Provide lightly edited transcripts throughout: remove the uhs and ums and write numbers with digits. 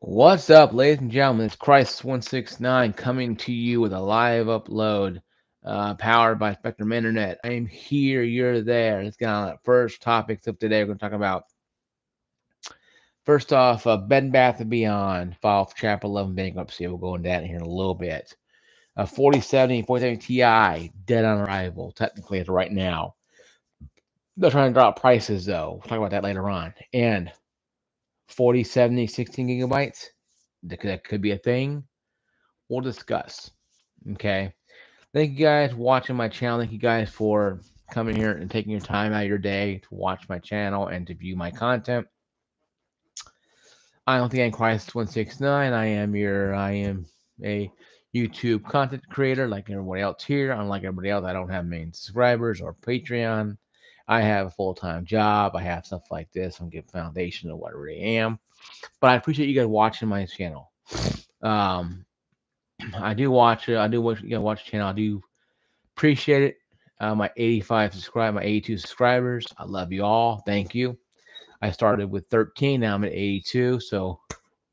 What's up, ladies and gentlemen? It's Christ169 coming to you with a live upload powered by Spectrum Internet. I am here, you're there. Let's get on the first topics of today. We're going to talk about, first off, Bed and Bath & Beyond, file for Chapter 11 bankruptcy. We'll go into that here in a little bit. 4070 Ti, dead on arrival, technically, as of right now. They're trying to drop prices, though. We'll talk about that later on. And 4070 16 gigabytes, that could be a thing. We'll discuss. Okay. Thank you guys for watching my channel. Thank you guys for coming here and taking your time out of your day to watch my channel and to view my content. I don't think I'm Christ169. I am a YouTube content creator like everybody else here. Unlike everybody else, I don't have main subscribers or Patreon. I have a full-time job. I have stuff like this. I'm getting foundation of what I really am. But I appreciate you guys watching my channel. I do watch it. I do watch, watch the channel. I do appreciate it. My 82 subscribers. I love you all. Thank you. I started with 13. Now I'm at 82. So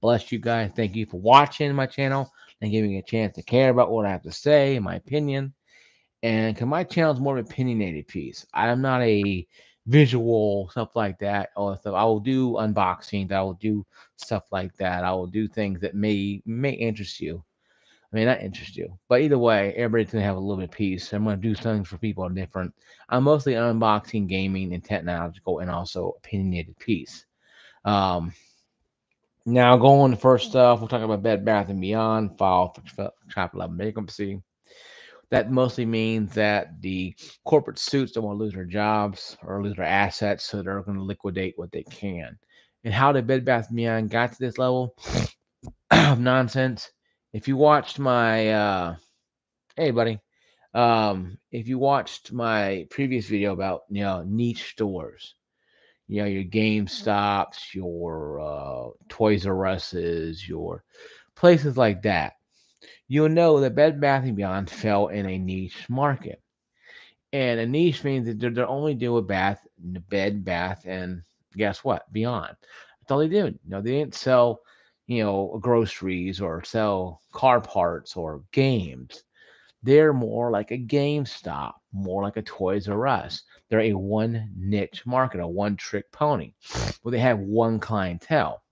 bless you guys. Thank you for watching my channel and giving me a chance to care about what I have to say, my opinion. And because my channel is more of an opinionated piece. I'm not a visual stuff like that. All that stuff. I will do unboxings. I will do stuff like that. I will do things that may interest you. I mean, not interest you. But either way, everybody's going to have a little bit of peace. I'm going to do things for people different. I'm mostly unboxing, gaming, and technological, and also opinionated piece. Now, going to first stuff, we'll talk about Bed Bath & Beyond, file for Chapter 11 bankruptcy. That mostly means that the corporate suits don't want to lose their jobs or lose their assets, so they're going to liquidate what they can. And how did Bed Bath & Beyond got to this level of nonsense? If you watched my hey buddy, if you watched my previous video about niche stores, your GameStops, your Toys R Us's, your places like that, you'll know that Bed Bath & Beyond fell in a niche market. And a niche means that they're only doing bed, bath, and guess what? Beyond. That's all they do. They didn't sell, groceries or sell car parts or games. They're more like a GameStop, more like a Toys R Us. They're a one niche market, a one trick pony, where they have one clientele.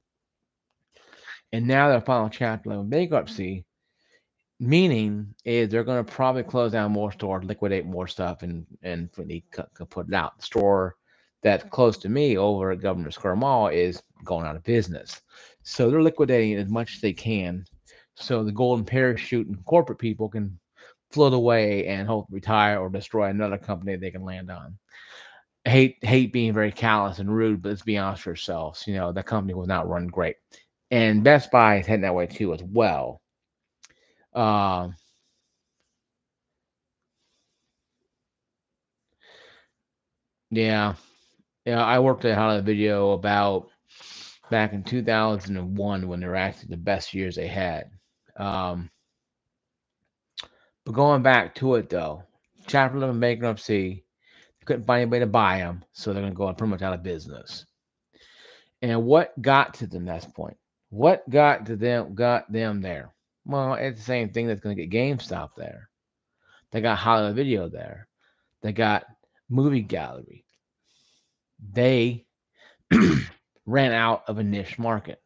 And now they're filing Chapter 11 bankruptcy, meaning is they're going to probably close down more stores, liquidate more stuff, and they put it out. The store that's close to me over at Governor Square Mall is going out of business. So they're liquidating as much as they can so the golden parachute and corporate people can float away and hope to retire or destroy another company they can land on. I hate being very callous and rude, but let's be honest with ourselves. That company was not run great. And Best Buy is heading that way too as well. Yeah, I worked at Hollywood Video about back in 2001 when they were actually the best years they had. But going back to it though, Chapter 11 bankruptcy, they couldn't find anybody to buy them, so they're going to go pretty much out of business. And what got to them at this point? What got them there? Well, it's the same thing that's going to get GameStop there. They got Hollywood Video there. They got Movie Gallery. They ran out of a niche market.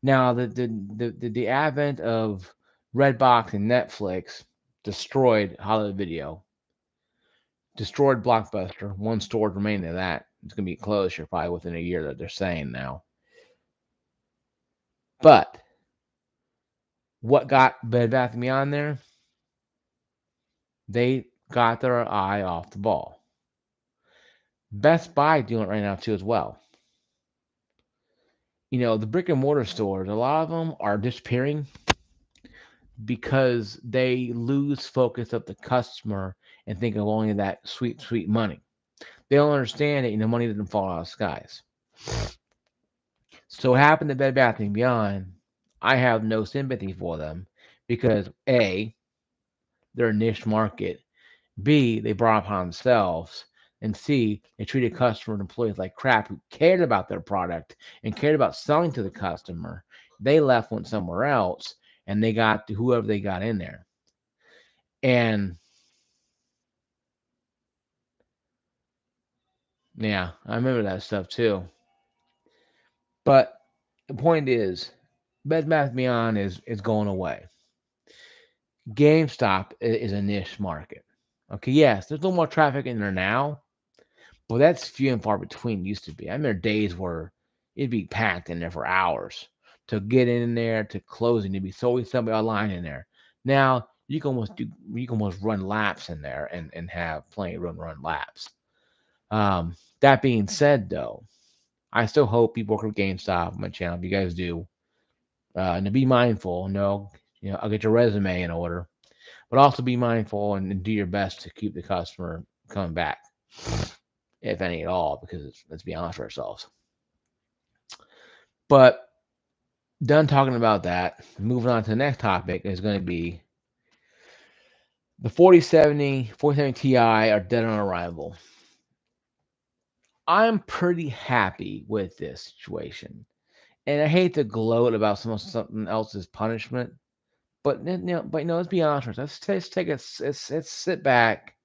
Now, the advent of Redbox and Netflix destroyed Hollywood Video, destroyed Blockbuster. One store remaining of that. It's going to be closed here probably within a year that they're saying now. But what got Bed Bath & Beyond there? They got their eye off the ball. Best Buy doing it right now too as well. The brick and mortar stores, a lot of them are disappearing because they lose focus of the customer and think of only that sweet, sweet money. They don't understand that money doesn't fall out of the skies. So what happened to Bed Bath & Beyond, I have no sympathy for them because A, they're a niche market. B, they brought upon themselves. And C, they treated customers and employees like crap who cared about their product and cared about selling to the customer They left, went somewhere else, and they got whoever they got in there. And yeah, I remember that stuff too. But the point is, Bed Bath Beyond is going away. GameStop is a niche market. Okay, yes, there's a little more traffic in there now, but that's few and far between. Used to be. I remember days where it'd be packed in there for hours to get in there to closing. There'd be always somebody online in there. Now you can almost run laps in there and have plenty of run laps. That being said, though, I still hope people work with GameStop on my channel. If you guys do, and to be mindful, I'll get your resume in order, but also be mindful and do your best to keep the customer coming back, if any at all, because let's be honest with ourselves. But done talking about that, moving on to the next topic is going to be the 4070 Ti are dead on arrival. I'm pretty happy with this situation. And I hate to gloat about something else's punishment, but let's be honest. Let's take let's sit back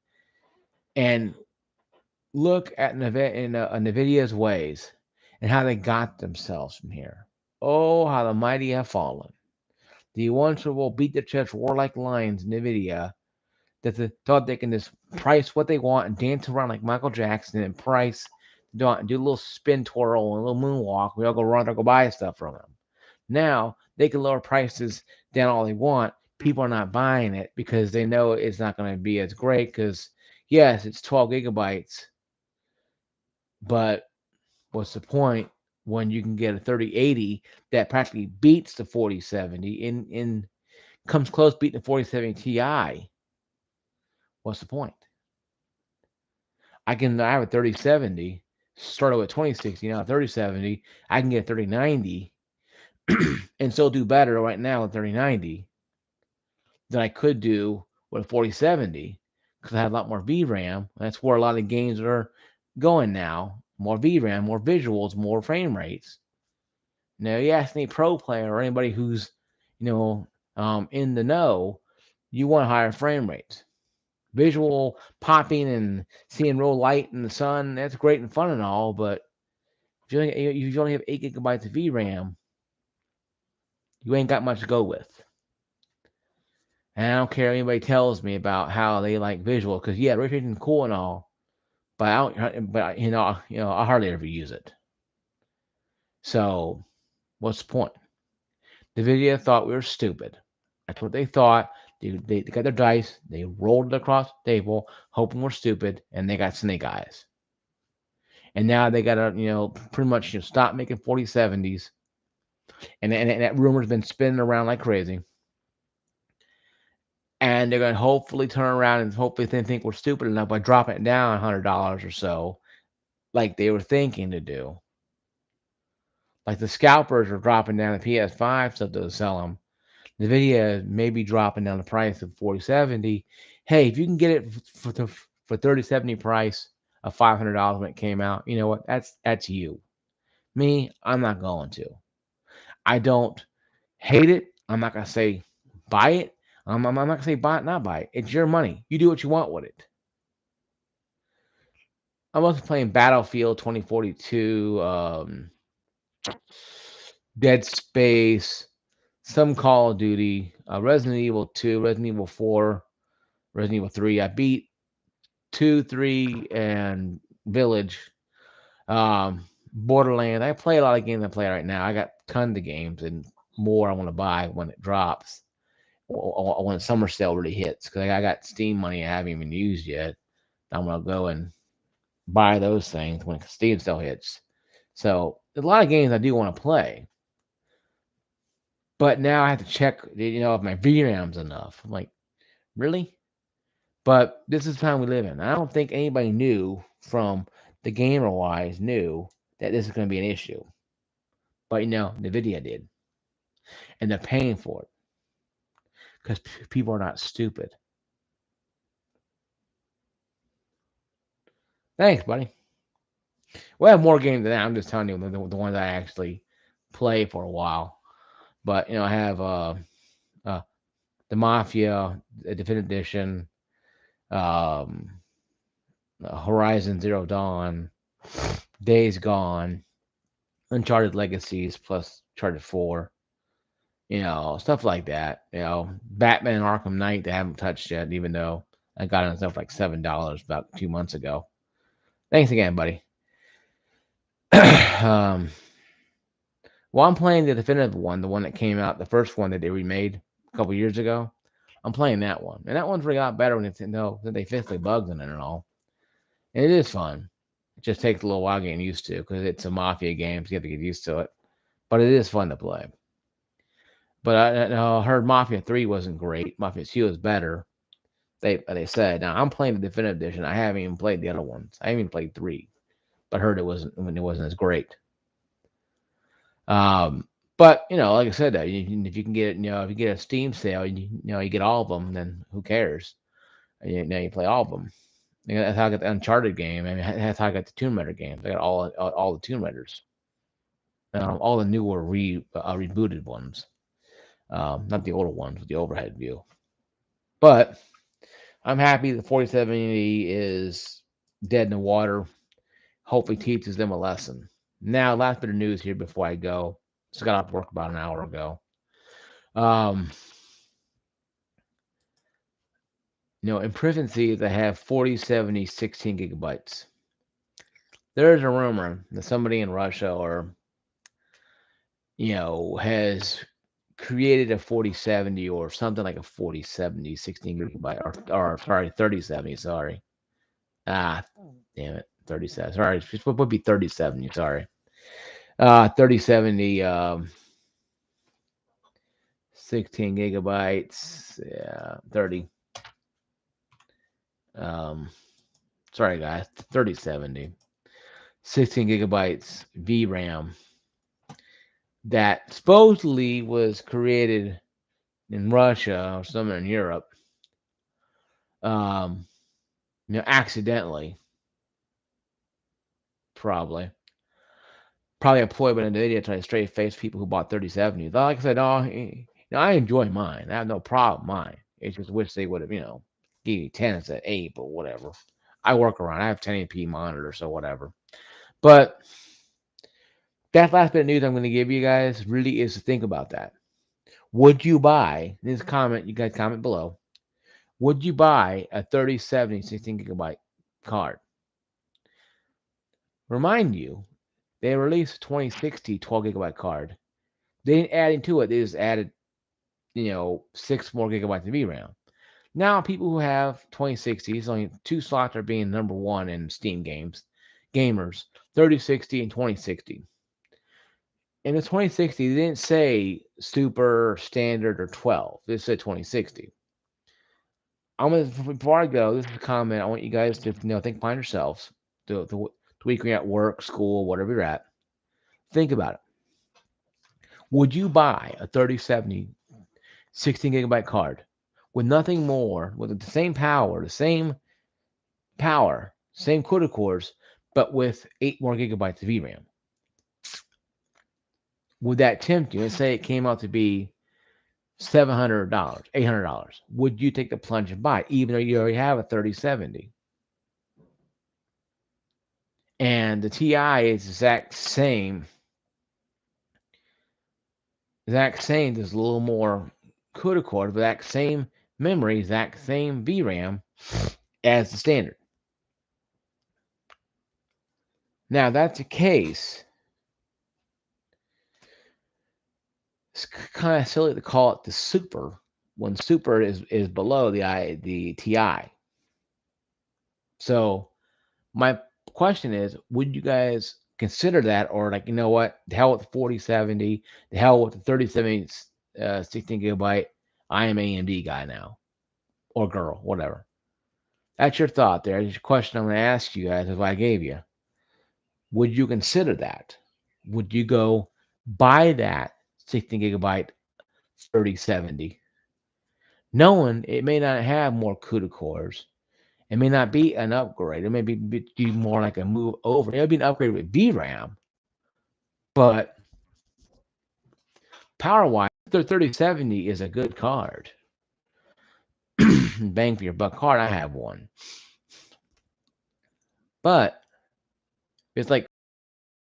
and look at Nvidia's ways and how they got themselves from here. Oh, how the mighty have fallen. The ones who will beat their chest, roar like lions, Nvidia, that thought they can just price what they want and dance around like Michael Jackson and price, do a little spin twirl and a little moonwalk. We all go run or go buy stuff from them. Now they can lower prices down all they want. People are not buying it because they know it's not going to be as great because, yes, it's 12 gigabytes, but what's the point when you can get a 3080 that practically beats the 4070 in comes close beating the 4070 Ti? What's the point? I have a 3070, started with 2060, now 3070. I can get a 3090 and still do better right now with 3090 than I could do with a 4070 because I have a lot more VRAM. That's where a lot of games are going now. More VRAM, more visuals, more frame rates. Now, you ask any pro player or anybody who's, in the know, you want higher frame rates. Visual popping and seeing real light in the sun, that's great and fun and all, but if you only have 8 gigabytes of VRAM, you ain't got much to go with. And I don't care if anybody tells me about how they like visual, because yeah, ray tracing is cool and all, but I hardly ever use it. So what's the point? NVIDIA thought we were stupid. That's what they thought. They got their dice, they rolled it across the table, hoping we're stupid, and they got snake eyes. And now they got to, pretty much stop making 4070s. And that rumor's been spinning around like crazy. And they're going to hopefully turn around and hopefully they think we're stupid enough by dropping it down $100 or so, like they were thinking to do. Like the scalpers are dropping down the PS5 stuff to sell them. NVIDIA may be dropping down the price of 4070. Hey, if you can get it for 3070 price of $500 when it came out, you know what? That's you. Me, I'm not going to. I don't hate it. I'm not gonna say buy it. I'm not gonna say buy it, not buy it. It's your money. You do what you want with it. I'm also playing Battlefield 2042, Dead Space, some Call of Duty, Resident Evil 2, Resident Evil 4, Resident Evil 3. I beat 2, 3, and Village. Borderlands. I play a lot of games I play right now. I got tons of games and more I want to buy when it drops. Or when summer sale really hits, because I got Steam money I haven't even used yet. I'm gonna go and buy those things when Steam sale hits. So there's a lot of games I do want to play, but now I have to check, if my VRAM's enough. I'm like, really? But this is the time we live in. I don't think anybody knew from the gamer wise knew that this is going to be an issue, but Nvidia did, and they're paying for it because people are not stupid. Thanks, buddy. We'll have more games than that. I'm just telling you the ones I actually play for a while. But I have the Mafia, the Definitive Edition, um, Horizon Zero Dawn, Days Gone, Uncharted Legacies plus Uncharted 4, stuff like that. Batman Arkham Knight, they haven't touched yet, even though I got it on stuff like $7 about 2 months ago. Thanks again, buddy. um, well, I'm playing the definitive one, the one that came out, the first one that they remade a couple years ago. I'm playing that one, and that one's really got better when they fix the bugs in it and all. And it is fun. It just takes a little while getting used to because it's a mafia game, so you have to get used to it. But it is fun to play. But I heard Mafia 3 wasn't great. Mafia 2 is better. They said. Now I'm playing the definitive edition. I haven't even played the other ones. I haven't even played 3, but heard it wasn't as great. But like I said, if you can get it, if you get a Steam sale, you get all of them, then who cares? Now you play all of them. That's how I got the Uncharted game. I mean, that's how I got the Tomb Raider games. I got all the Tomb Raiders, all the newer rebooted ones, not the older ones with the overhead view. But I'm happy the 4070 is dead in the water. Hopefully teaches them a lesson. Now, last bit of news here before I go. Just got off work about an hour ago. In prison seeds, I have 4070 16 gigabytes. There's a rumor that somebody in Russia has created a 4070 or something like a 4070 16 gigabyte or sorry, 3070, sorry. Damn it, 37. Sorry, it would be 3070, sorry. 3070 16 gigabytes, 30. Sorry guys, 3070 16 gigabytes VRAM that supposedly was created in Russia or somewhere in Europe, accidentally, probably a ploy by NVIDIA to try to straight face people who bought 3070. Like I said, I enjoy mine. I have no problem with mine. It's just wish they would have, give you 10 instead of 8, but whatever. I work around. I have 1080p monitors, so whatever. But that last bit of news I'm going to give you guys really is to think about that. Would you buy, this comment, you guys comment below, would you buy a 3070 16 gigabyte card? Remind you, they released a 2060 12 gigabyte card. They didn't add into it. They just added, 6 more gigabytes of VRAM. Now, people who have 2060s, only 2 slots are being number 1 in Steam gamers, 3060 and 2060. In the 2060, they didn't say super, standard, or 12. They said 2060. Before I go, this is a comment. I want you guys to think by yourselves. The week you're at work, school, whatever you're at. Think about it. Would you buy a 3070 16 gigabyte card with nothing more, with the same power, same CUDA cores, but with 8 more gigabytes of VRAM? Would that tempt you? And say it came out to be $700, $800. Would you take the plunge and buy it, even though you already have a 3070? And the TI is exact same. There's a little more CUDA core, but exact same memory, exact same VRAM as the standard. Now, that's the case. It's kind of silly to call it the super when super is below the TI. So my question is, would you guys consider that, or like, you know what, the hell with the 4070, the hell with the 3070 16 gigabyte, I am AMD guy now, or girl, whatever. That's your thought there. That's your question I'm going to ask you guys, as I gave you. Would you consider that? Would you go buy that 16 gigabyte 3070, knowing it may not have more CUDA cores? It may not be an upgrade. It may be more like a move over. It would be an upgrade with VRAM, but power-wise, 3070 is a good card. Bang for your buck card. I have one. But it's like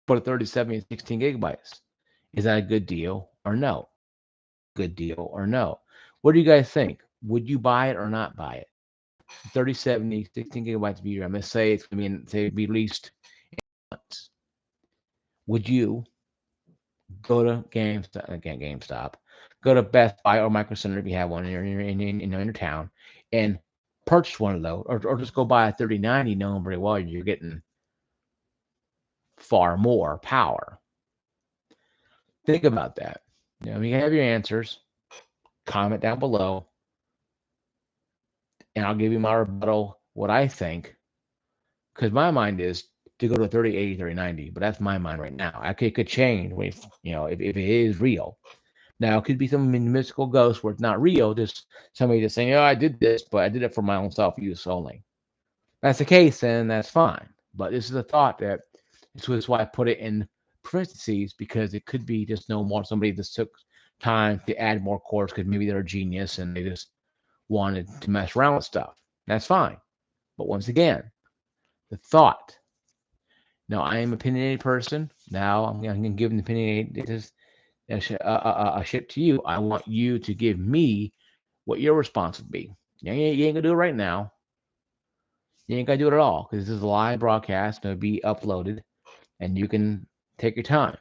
for the 3070 and 16 gigabytes. Is that a good deal or no? Good deal or no? What do you guys think? Would you buy it or not buy it? 3070, 16 gigabytes of VRAM. Let's say it's going to be released in months. Would you go to GameStop, go to Best Buy or Micro Center if you have one in your town, and purchase one of those, or just go buy a 3090, knowing very well you're getting far more power? Think about that. You have your answers. Comment down below, and I'll give you my rebuttal, what I think, because my mind is to go to 3080, 3090, but that's my mind right now. It could change if it is real. Now, it could be some mystical ghost where it's not real, just somebody just saying, oh, I did this, but I did it for my own self-use only. If that's the case, then that's fine. But this is a thought that, this is why I put it in parentheses, because it could be just no more somebody just took time to add more cores because maybe they're a genius and they just wanted to mess around with stuff. That's fine. But once again, the thought. Now, I am an opinionated person. Now, I'm going to give an opinionated a shit to you. I want you to give me what your response would be. You ain't going to do it right now. You ain't got to do it at all, because this is a live broadcast. It'll be uploaded, and you can take your time.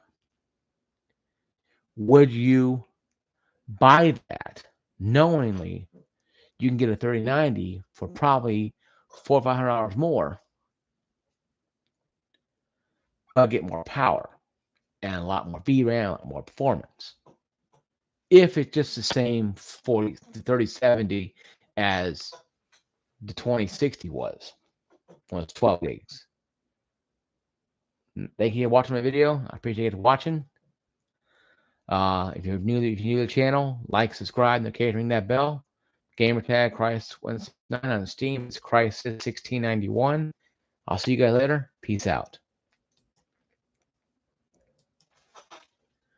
Would you buy that knowingly you can get a 3090 for probably $400 or $500 more, but get more power and a lot more VRAM, a lot more performance? If it's just the same 3070 as the 2060 was, when it's 12 gigs. Thank you for watching my video. I appreciate you watching. If you're new to the channel, like, subscribe, and occasionally ring that bell. Gamertag Christ169 on Steam. It's Christ1691. I'll see you guys later. Peace out.